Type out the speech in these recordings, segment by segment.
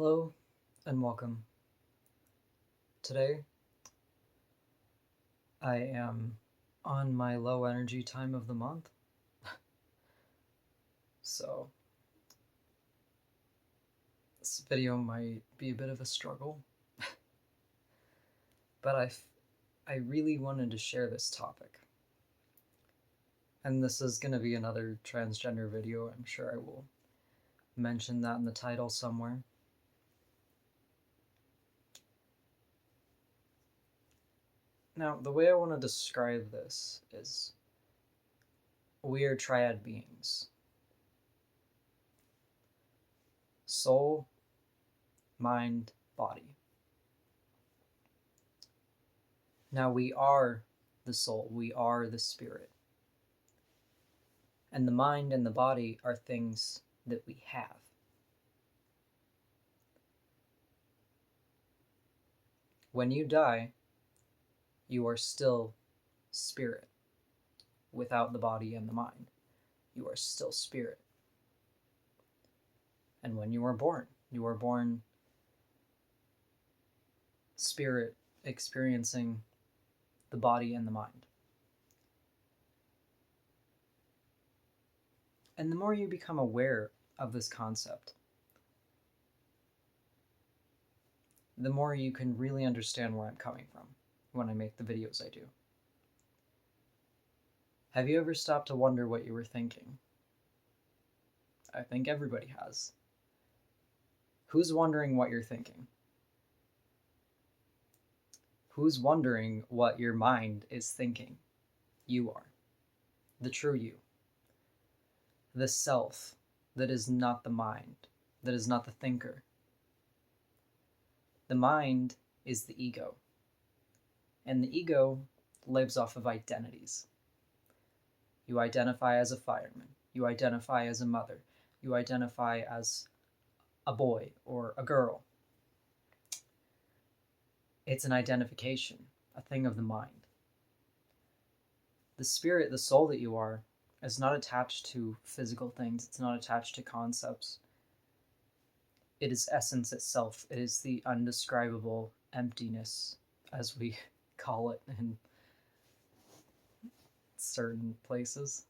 Hello and welcome. Today I am on my low energy time of the month, so this video might be a bit of a struggle, but I really wanted to share this topic. And this is going to be another transgender video. I'm sure I will mention that in the title somewhere. Now, the way I want to describe this is we are triad beings. Soul, mind, body. Now we are the soul, we are the spirit. And the mind and the body are things that we have. When you die, you are still spirit. Without the body and the mind, you are still spirit. And when you are born spirit experiencing the body and the mind. And the more you become aware of this concept, the more you can really understand where I'm coming from when I make the videos I do. Have you ever stopped to wonder what you were thinking? I think everybody has. Who's wondering what you're thinking? Who's wondering what your mind is thinking? You are. The true you. The self that is not the mind, that is not the thinker. The mind is the ego. And the ego lives off of identities. You identify as a fireman. You identify as a mother. You identify as a boy or a girl. It's an identification, a thing of the mind. The spirit, the soul that you are, is not attached to physical things. It's not attached to concepts. It is essence itself. It is the undescribable emptiness, as we call it in certain places.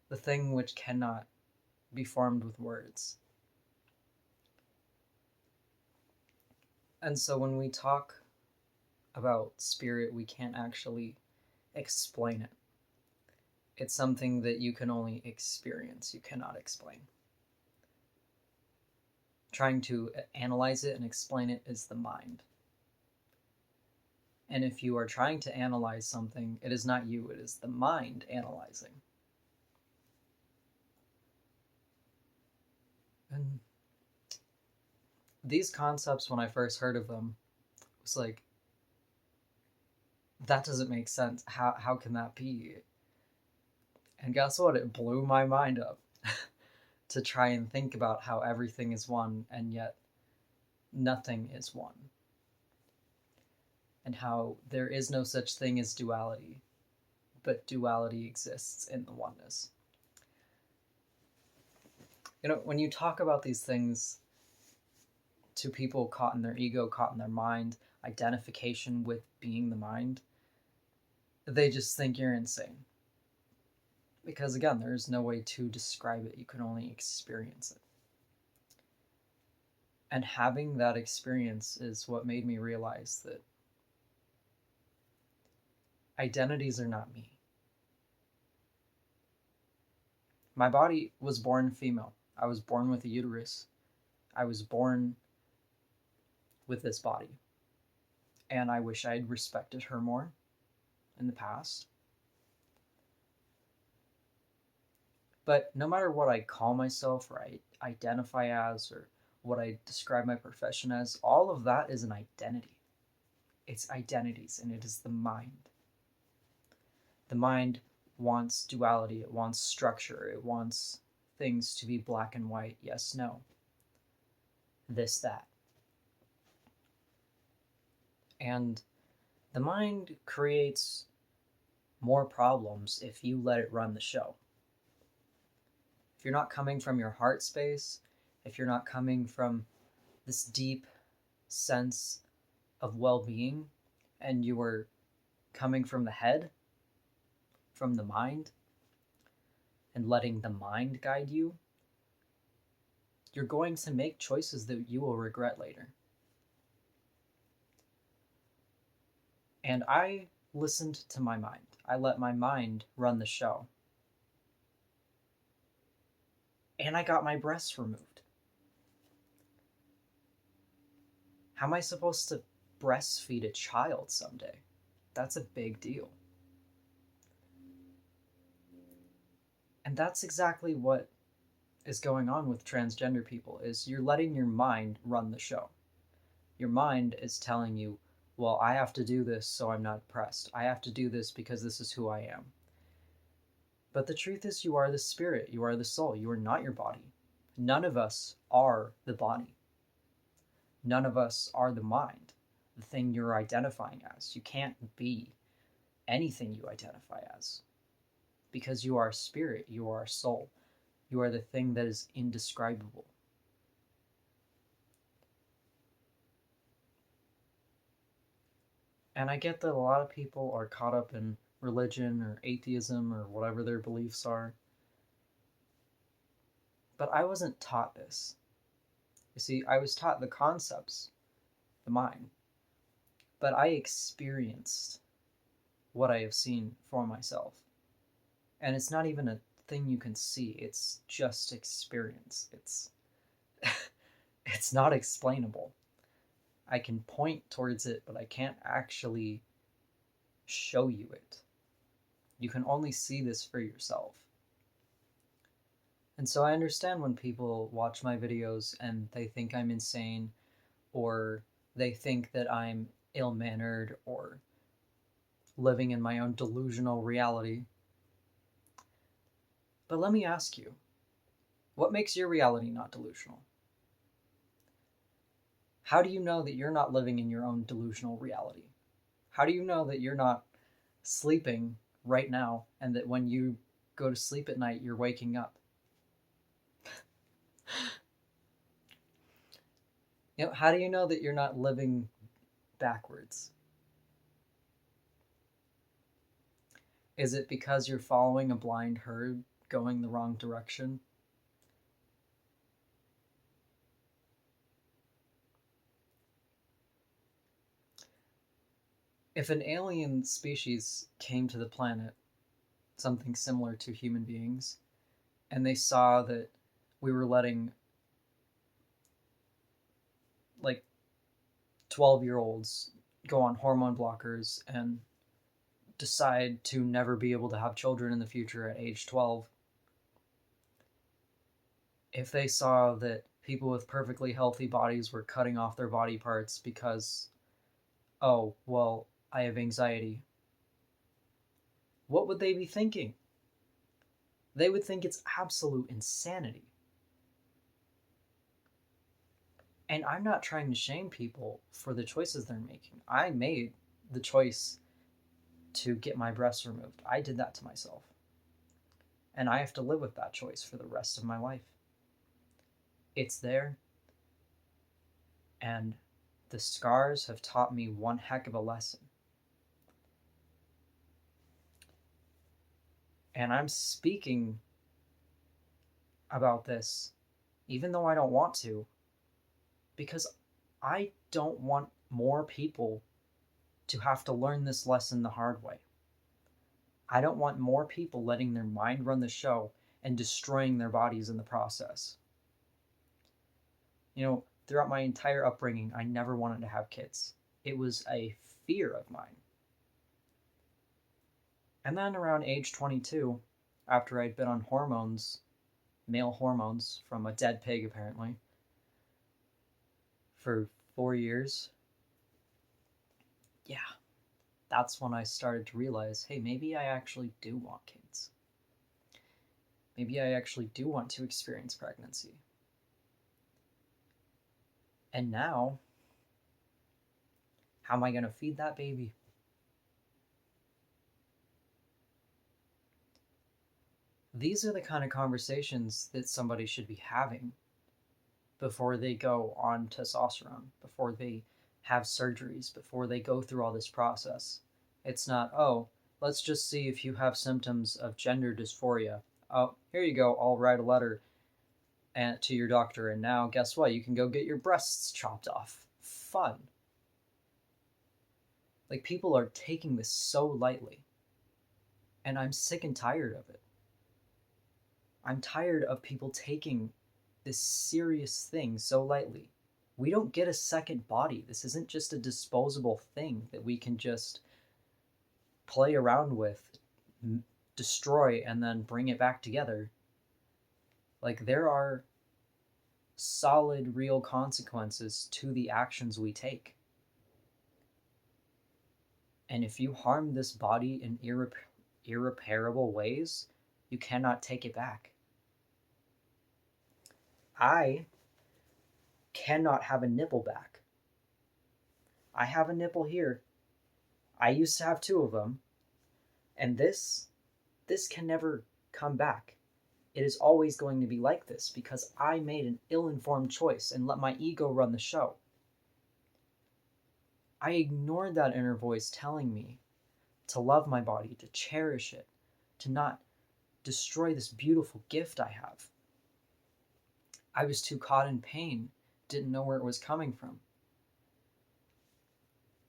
The thing which cannot be formed with words. And so when we talk about spirit, we can't actually explain it. It's something that you can only experience, you cannot explain. Trying to analyze it and explain it is the mind. And if you are trying to analyze something, it is not you, it is the mind analyzing. And these concepts, when I first heard of them, was like, that doesn't make sense. How can that be? And guess what? It blew my mind up to try and think about how everything is one and yet nothing is one. And how there is no such thing as duality, but duality exists in the oneness. You know, when you talk about these things to people caught in their ego, caught in their mind, identification with being the mind, they just think you're insane. Because again, there's no way to describe it. You can only experience it. And having that experience is what made me realize that identities are not me. My body was born female. I was born with a uterus. I was born with this body. And I wish I had respected her more in the past. But no matter what I call myself or I identify as or what I describe my profession as, all of that is an identity. It's identities, and it is the mind. The mind wants duality, it wants structure, it wants things to be black and white, yes, no. This, that. And the mind creates more problems if you let it run the show. If you're not coming from your heart space, if you're not coming from this deep sense of well-being, and you are coming from the head, from the mind, and letting the mind guide you, you're going to make choices that you will regret later. And I listened to my mind. I let my mind run the show. And I got my breasts removed. How am I supposed to breastfeed a child someday? That's a big deal. And that's exactly what is going on with transgender people, is you're letting your mind run the show. Your mind is telling you, well, I have to do this so I'm not depressed. I have to do this because this is who I am. But the truth is, you are the spirit, you are the soul, you are not your body. None of us are the body. None of us are the mind, the thing you're identifying as. You can't be anything you identify as, because you are spirit, you are soul, you are the thing that is indescribable. And I get that a lot of people are caught up in religion or atheism or whatever their beliefs are. But I wasn't taught this. You see, I was taught the concepts, the mind, but I experienced what I have seen for myself. And it's not even a thing you can see, it's just experience. It's not explainable. I can point towards it, but I can't actually show you it. You can only see this for yourself. And so I understand when people watch my videos and they think I'm insane, or they think that I'm ill-mannered or living in my own delusional reality. But let me ask you, what makes your reality not delusional? How do you know that you're not living in your own delusional reality? How do you know that you're not sleeping right now and that when you go to sleep at night, you're waking up? How do you know that you're not living backwards? Is it because you're following a blind herd going the wrong direction? If an alien species came to the planet, something similar to human beings, and they saw that we were letting like 12-year-olds go on hormone blockers and decide to never be able to have children in the future at age 12, if they saw that people with perfectly healthy bodies were cutting off their body parts because, oh, well, I have anxiety, what would they be thinking? They would think it's absolute insanity. And I'm not trying to shame people for the choices they're making. I made the choice to get my breasts removed. I did that to myself. And I have to live with that choice for the rest of my life. It's there. And the scars have taught me one heck of a lesson. And I'm speaking about this, even though I don't want to, because I don't want more people to have to learn this lesson the hard way. I don't want more people letting their mind run the show and destroying their bodies in the process. Throughout my entire upbringing, I never wanted to have kids. It was a fear of mine. And then around age 22, after I'd been on hormones, male hormones from a dead pig apparently, for 4 years, yeah, that's when I started to realize, hey, maybe I actually do want kids. Maybe I actually do want to experience pregnancy. And now, how am I going to feed that baby? These are the kind of conversations that somebody should be having. before they go on testosterone, before they have surgeries, before they go through all this process. It's not, oh, let's just see if you have symptoms of gender dysphoria. Oh, here you go, I'll write a letter to your doctor, and now guess what? You can go get your breasts chopped off. Fun. Like, people are taking this so lightly, and I'm sick and tired of it. I'm tired of people taking this serious thing so lightly. We don't get a second body. This isn't just a disposable thing that we can just play around with, destroy, and then bring it back together. Like, there are solid, real consequences to the actions we take. And if you harm this body in irreparable ways, you cannot take it back. I cannot have a nipple back. I have a nipple here. I used to have 2 of them. And this can never come back. It is always going to be like this because I made an ill-informed choice and let my ego run the show. I ignored that inner voice telling me to love my body, to cherish it, to not destroy this beautiful gift I have. I was too caught in pain, didn't know where it was coming from.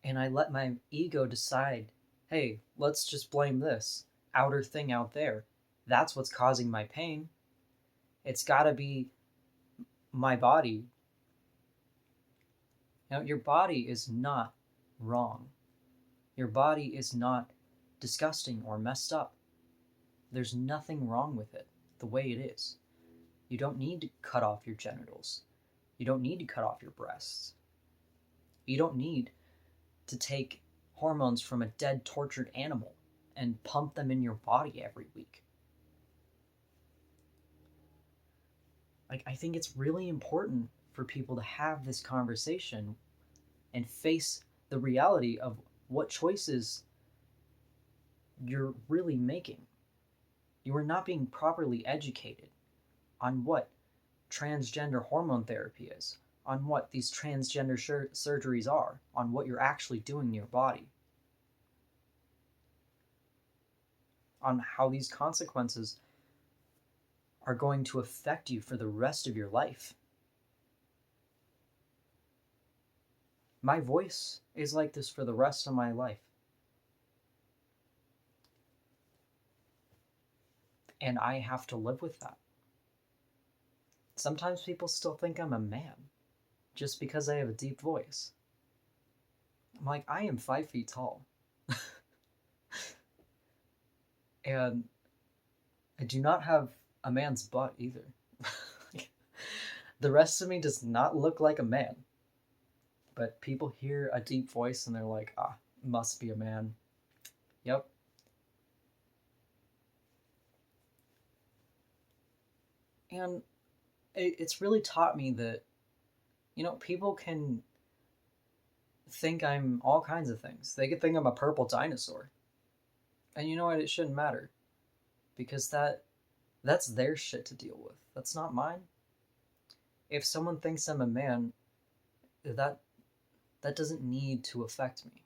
And I let my ego decide, hey, let's just blame this outer thing out there. That's what's causing my pain. It's gotta be my body. Now, your body is not wrong. Your body is not disgusting or messed up. There's nothing wrong with it the way it is. You don't need to cut off your genitals. You don't need to cut off your breasts. You don't need to take hormones from a dead, tortured animal and pump them in your body every week. Like, I think it's really important for people to have this conversation and face the reality of what choices you're really making. You are not being properly educated on what transgender hormone therapy is, on what these transgender surgeries are, on what you're actually doing in your body, on how these consequences are going to affect you for the rest of your life. My voice is like this for the rest of my life. And I have to live with that. Sometimes people still think I'm a man just because I have a deep voice. I'm like, I am 5 feet tall. And I do not have a man's butt either. The rest of me does not look like a man. But people hear a deep voice and they're like, must be a man. Yep. And it's really taught me that, people can think I'm all kinds of things. They could think I'm a purple dinosaur. And you know what? It shouldn't matter. Because that's their shit to deal with. That's not mine. If someone thinks I'm a man, that doesn't need to affect me.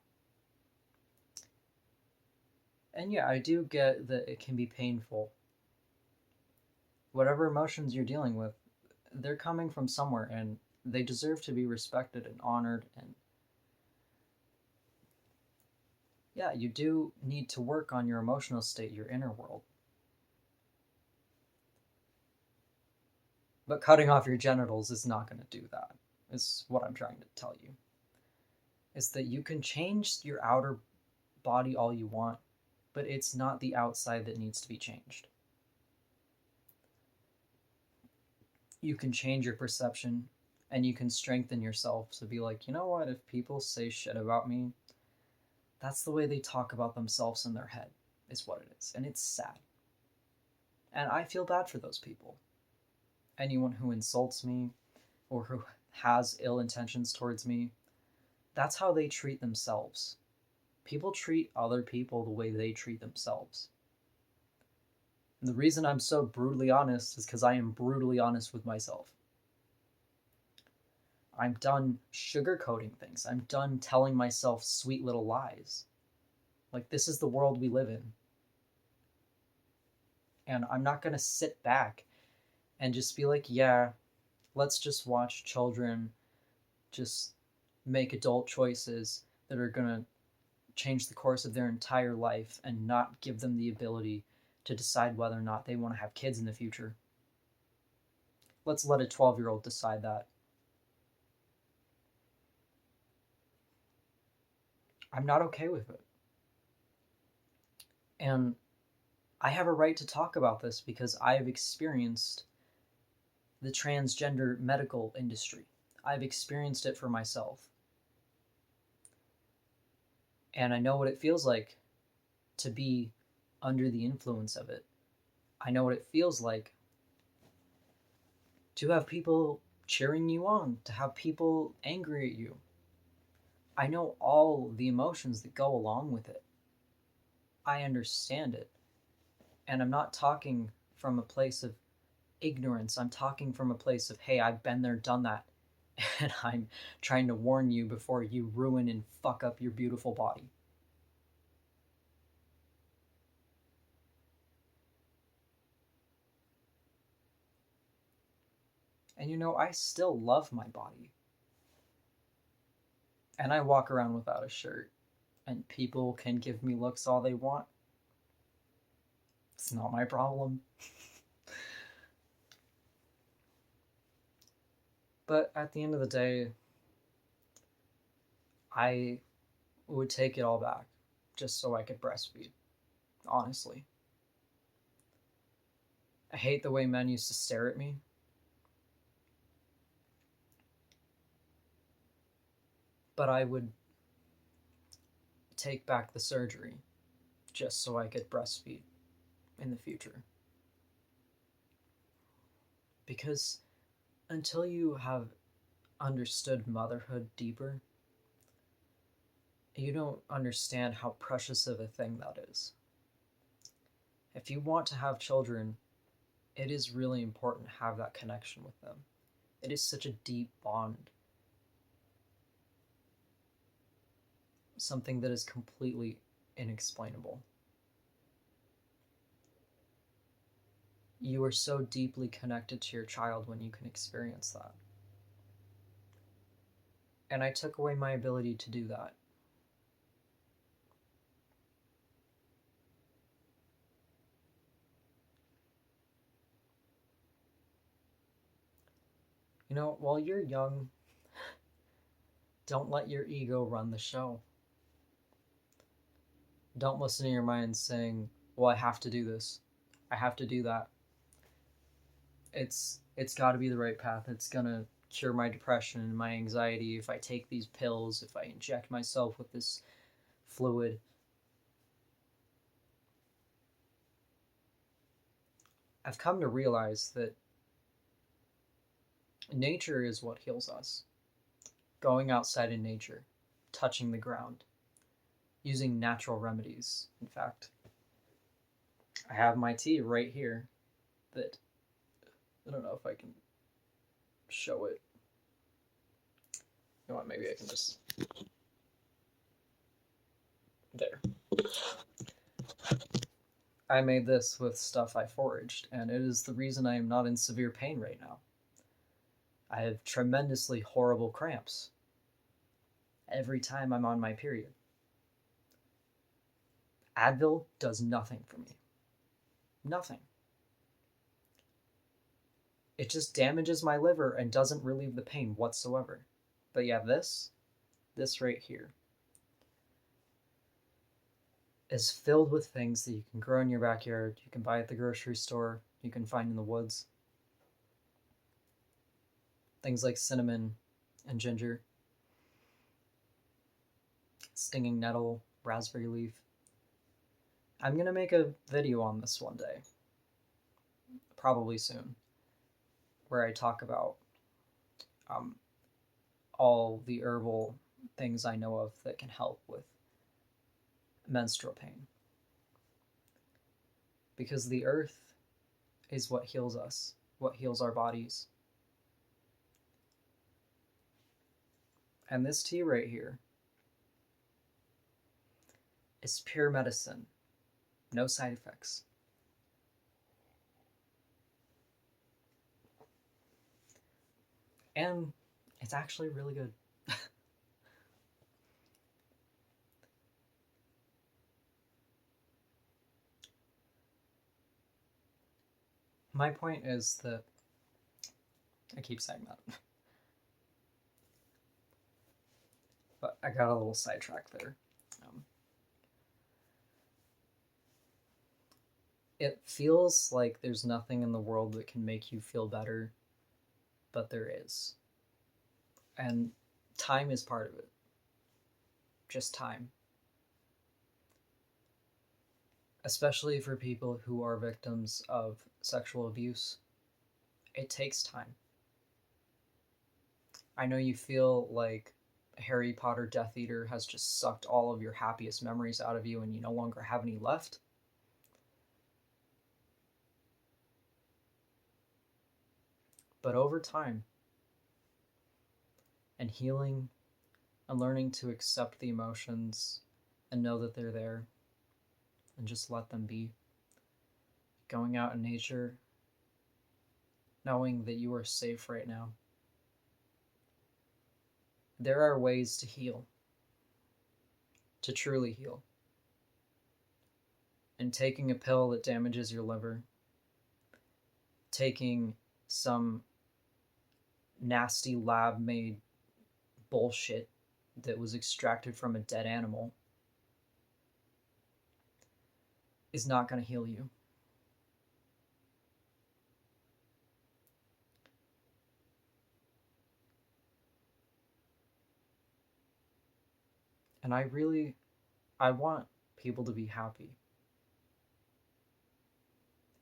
And yeah, I do get that it can be painful. Whatever emotions you're dealing with, they're coming from somewhere, and they deserve to be respected and honored. And yeah, you do need to work on your emotional state, your inner world. But cutting off your genitals is not going to do that, is what I'm trying to tell you. Is that you can change your outer body all you want, but it's not the outside that needs to be changed. You can change your perception, and you can strengthen yourself to be like, you know what, if people say shit about me, that's the way they talk about themselves in their head, is what it is. And it's sad. And I feel bad for those people. Anyone who insults me or who has ill intentions towards me, that's how they treat themselves. People treat other people the way they treat themselves. And the reason I'm so brutally honest is because I am brutally honest with myself. I'm done sugarcoating things. I'm done telling myself sweet little lies. Like, this is the world we live in. And I'm not going to sit back and just be like, yeah, let's just watch children just make adult choices that are going to change the course of their entire life and not give them the ability to decide whether or not they want to have kids in the future. Let's let a 12-year-old decide that. I'm not okay with it. And I have a right to talk about this because I have experienced the transgender medical industry. I've experienced it for myself. And I know what it feels like to be under the influence of it. I know what it feels like to have people cheering you on, to have people angry at you. I know all the emotions that go along with it. I understand it. And I'm not talking from a place of ignorance. I'm talking from a place of, hey, I've been there, done that. And I'm trying to warn you before you ruin and fuck up your beautiful body. And you know, I still love my body. And I walk around without a shirt. And people can give me looks all they want. It's not my problem. But at the end of the day, I would take it all back just so I could breastfeed. Honestly. I hate the way men used to stare at me. But I would take back the surgery just so I could breastfeed in the future. Because until you have understood motherhood deeper, you don't understand how precious of a thing that is. If you want to have children, it is really important to have that connection with them. It is such a deep bond. Something that is completely inexplainable. You are so deeply connected to your child when you can experience that. And I took away my ability to do that. You know, while you're young, don't let your ego run the show. Don't listen to your mind saying, well, I have to do this. I have to do that. It's got to be the right path. It's going to cure my depression and my anxiety if I take these pills, if I inject myself with this fluid. I've come to realize that nature is what heals us. Going outside in nature, touching the ground, using natural remedies. In fact, I have my tea right here that I don't know if I can show it. You know what, maybe I can just... There. I made this with stuff I foraged, and it is the reason I am not in severe pain right now. I have tremendously horrible cramps every time I'm on my period. Advil does nothing for me. Nothing. It just damages my liver and doesn't relieve the pain whatsoever. But yeah, this right here, is filled with things that you can grow in your backyard, you can buy at the grocery store, you can find in the woods. Things like cinnamon and ginger, stinging nettle, raspberry leaf. I'm gonna make a video on this one day, probably soon, where I talk about all the herbal things I know of that can help with menstrual pain. Because the earth is what heals us, what heals our bodies. And this tea right here is pure medicine, no side effects. And it's actually really good. My point is that I keep saying that, but I got a little sidetracked there. Um, it feels like there's nothing in the world that can make you feel better, but there is. And time is part of it. Just time. Especially for people who are victims of sexual abuse, it takes time. I know you feel like Harry Potter Death Eater has just sucked all of your happiest memories out of you and you no longer have any left. But over time, and healing, and learning to accept the emotions and know that they're there and just let them be, going out in nature, knowing that you are safe right now. There are ways to heal, to truly heal. And taking a pill that damages your liver, taking some nasty lab made bullshit that was extracted from a dead animal is not going to heal you. And I want people to be happy.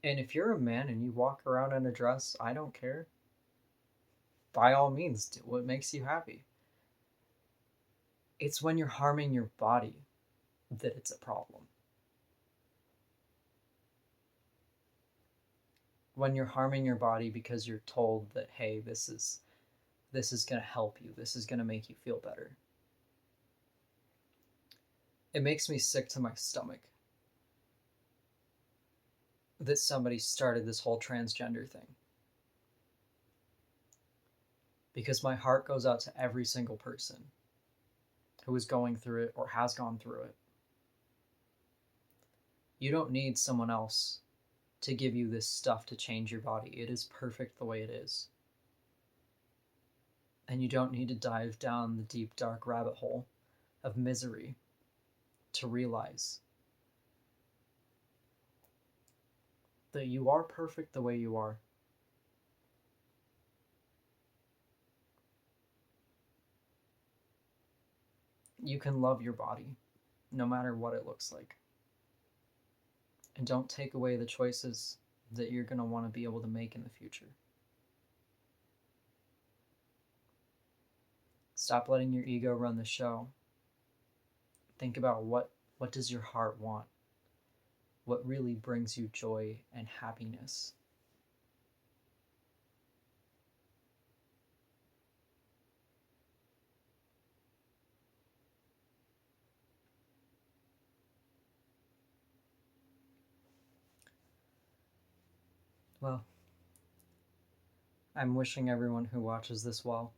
And if you're a man and you walk around in a dress, I don't care. By all means, do what makes you happy. It's when you're harming your body that it's a problem. When you're harming your body because you're told that, hey, this is going to help you, this is going to make you feel better. It makes me sick to my stomach that somebody started this whole transgender thing. Because my heart goes out to every single person who is going through it or has gone through it. You don't need someone else to give you this stuff to change your body. It is perfect the way it is. And you don't need to dive down the deep, dark rabbit hole of misery to realize that you are perfect the way you are. You can love your body no matter what it looks like. And don't take away the choices that you're going to want to be able to make in the future. Stop letting your ego run the show. Think about what does your heart want? What really brings you joy and happiness? Well, I'm wishing everyone who watches this well.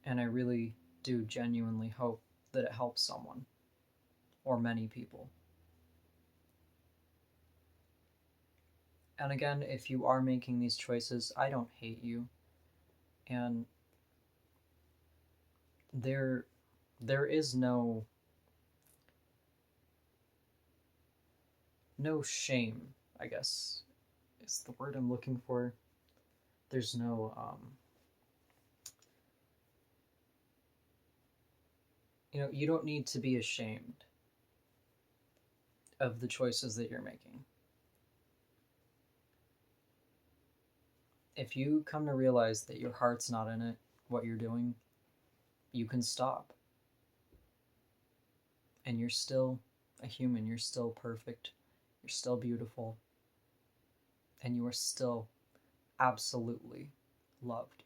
And I really do genuinely hope that it helps someone or many people. And again, if you are making these choices, I don't hate you. And there is no shame, I guess is the word I'm looking for. There's no you don't need to be ashamed of the choices that you're making. If you come to realize that your heart's not in it, what you're doing, you can stop. And you're still a human, you're still perfect, you're still beautiful, and you are still absolutely loved.